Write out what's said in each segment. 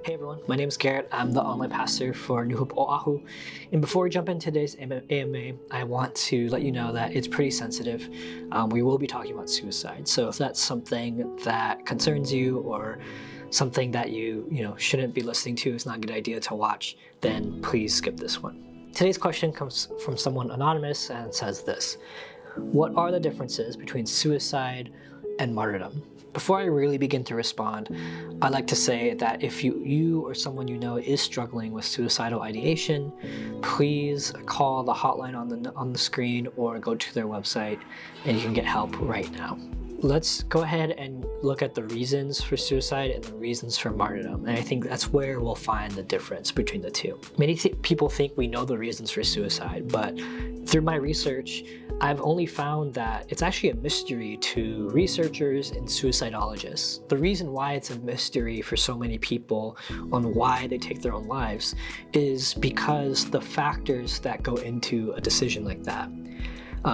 Hey everyone, my name is Garrett. I'm the online pastor for New Hope Oahu. And before we jump into today's AMA, I want to let you know that it's pretty sensitive. We will be talking about suicide. So if that's something that concerns you or something that you shouldn't be listening to, it's not a good idea to watch, then please skip this one. Today's question comes from someone anonymous and says this: what are the differences between suicide and martyrdom? Before I really begin to respond, I'd like to say that if you or someone you know is struggling with suicidal ideation, please call the hotline on the screen or go to their website and you can get help right now. Let's go ahead and look at the reasons for suicide and the reasons for martyrdom. And I think that's where we'll find the difference between the two. Many people think we know the reasons for suicide, but through my research, I've only found that it's actually a mystery to researchers and suicidologists. The reason why it's a mystery for so many people on why they take their own lives is because the factors that go into a decision like that.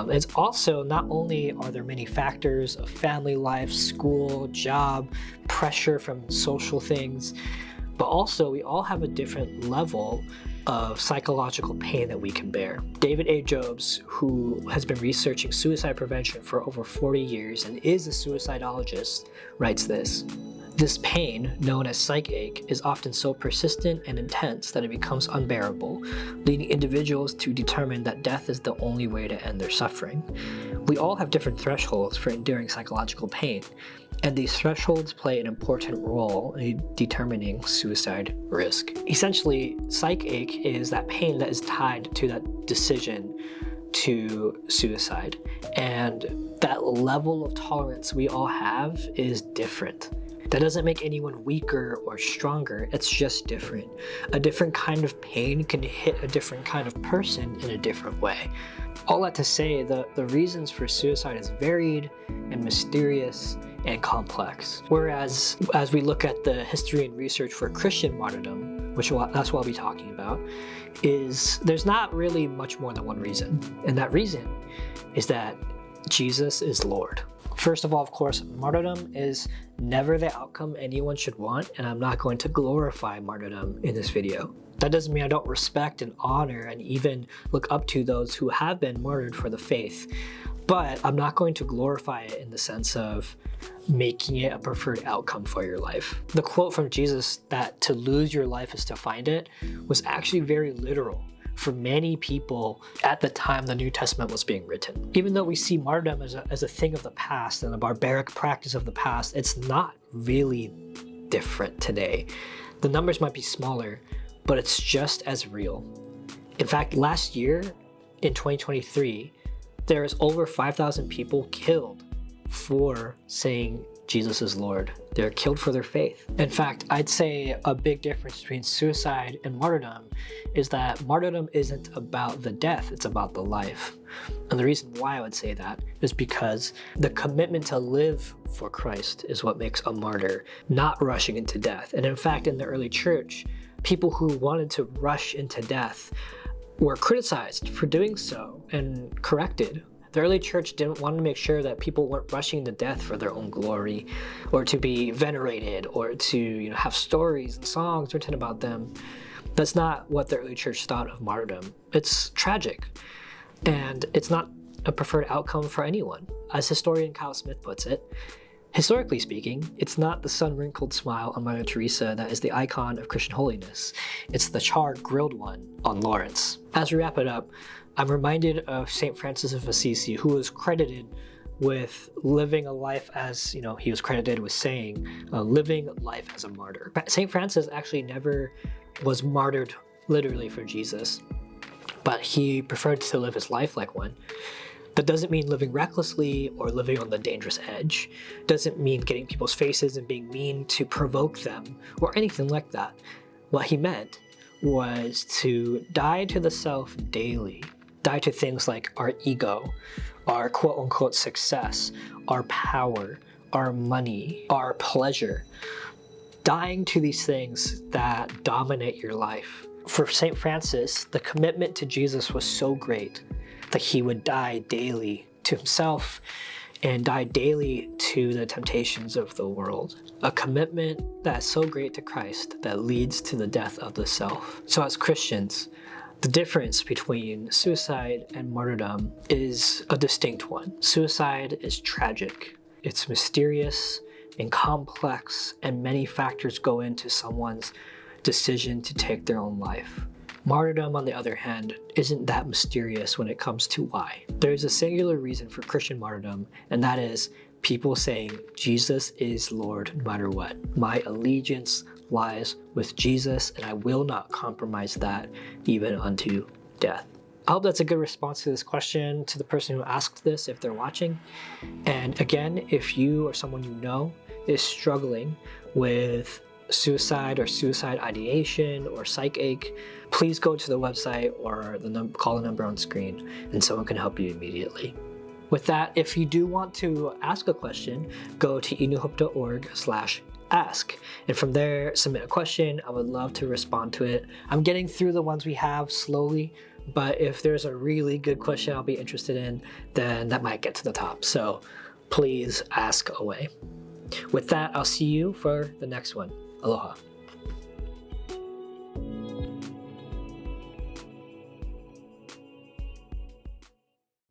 It's also, not only are there many factors of family life, school, job, pressure from social things, but also we all have a different level of psychological pain that we can bear. David A. Jobs, who has been researching suicide prevention for over 40 years and is a suicidologist, writes this: "This pain, known as psychache, is often so persistent and intense that it becomes unbearable, leading individuals to determine that death is the only way to end their suffering. We all have different thresholds for enduring psychological pain, and these thresholds play an important role in determining suicide risk." Essentially, psychache is that pain that is tied to that decision to suicide, and that level of tolerance we all have is different. That doesn't make anyone weaker or stronger, it's just different. A different kind of pain can hit a different kind of person in a different way. All that to say, the reasons for suicide is varied and mysterious and complex. Whereas, as we look at the history and research for Christian martyrdom, that's what I'll be talking about, is there's not really much more than one reason. And that reason is that Jesus is Lord. First of all, of course, martyrdom is never the outcome anyone should want, and I'm not going to glorify martyrdom in this video. That doesn't mean I don't respect and honor and even look up to those who have been martyred for the faith, but I'm not going to glorify it in the sense of making it a preferred outcome for your life. The quote from Jesus that to lose your life is to find it was actually very literal for many people at the time the New Testament was being written. Even though we see martyrdom as a thing of the past and a barbaric practice of the past, it's not really different today. The numbers might be smaller, but it's just as real. In fact, last year, in 2023, there is over 5,000 people killed for saying Jesus is Lord. They're killed for their faith. In fact, I'd say a big difference between suicide and martyrdom is that martyrdom isn't about the death, it's about the life. And the reason why I would say that is because the commitment to live for Christ is what makes a martyr, not rushing into death. And in fact, in the early church, people who wanted to rush into death were criticized for doing so and corrected. The early church didn't want to make sure that people weren't rushing to death for their own glory or to be venerated or to have stories and songs written about them. That's not what the early church thought of martyrdom. It's tragic, and it's not a preferred outcome for anyone. As historian Kyle Smith puts it, historically speaking, it's not the sun-wrinkled smile on Mother Teresa that is the icon of Christian holiness. It's the charred, grilled one on Lawrence. As we wrap it up, I'm reminded of St. Francis of Assisi, who was credited with living a life as, he was credited with saying, living life as a martyr. St. Francis actually never was martyred literally for Jesus, but he preferred to live his life like one. That doesn't mean living recklessly or living on the dangerous edge. Doesn't mean getting people's faces and being mean to provoke them or anything like that. What he meant was to die to the self daily. Die to things like our ego, our quote-unquote success, our power, our money, our pleasure. Dying to these things that dominate your life. For St. Francis, the commitment to Jesus was so great that he would die daily to himself and die daily to the temptations of the world. A commitment that is so great to Christ that leads to the death of the self. So as Christians, the difference between suicide and martyrdom is a distinct one. Suicide is tragic. It's mysterious and complex, and many factors go into someone's decision to take their own life. Martyrdom, on the other hand, isn't that mysterious when it comes to why. There's a singular reason for Christian martyrdom, and that is people saying, Jesus is Lord no matter what. My allegiance lies with Jesus, and I will not compromise that even unto death. I hope that's a good response to this question to the person who asked this, if they're watching. And again, if you or someone you know is struggling with suicide or suicide ideation or psych ache, please go to the website or call the number on screen and someone can help you immediately. With that, if you do want to ask a question, go to enuhope.org/ask, and from there submit a question. I would love to respond to it. I'm getting through the ones we have slowly, but if there's a really good question I'll be interested in, then that might get to the top. So please ask away. With that, I'll see you for the next one. Aloha.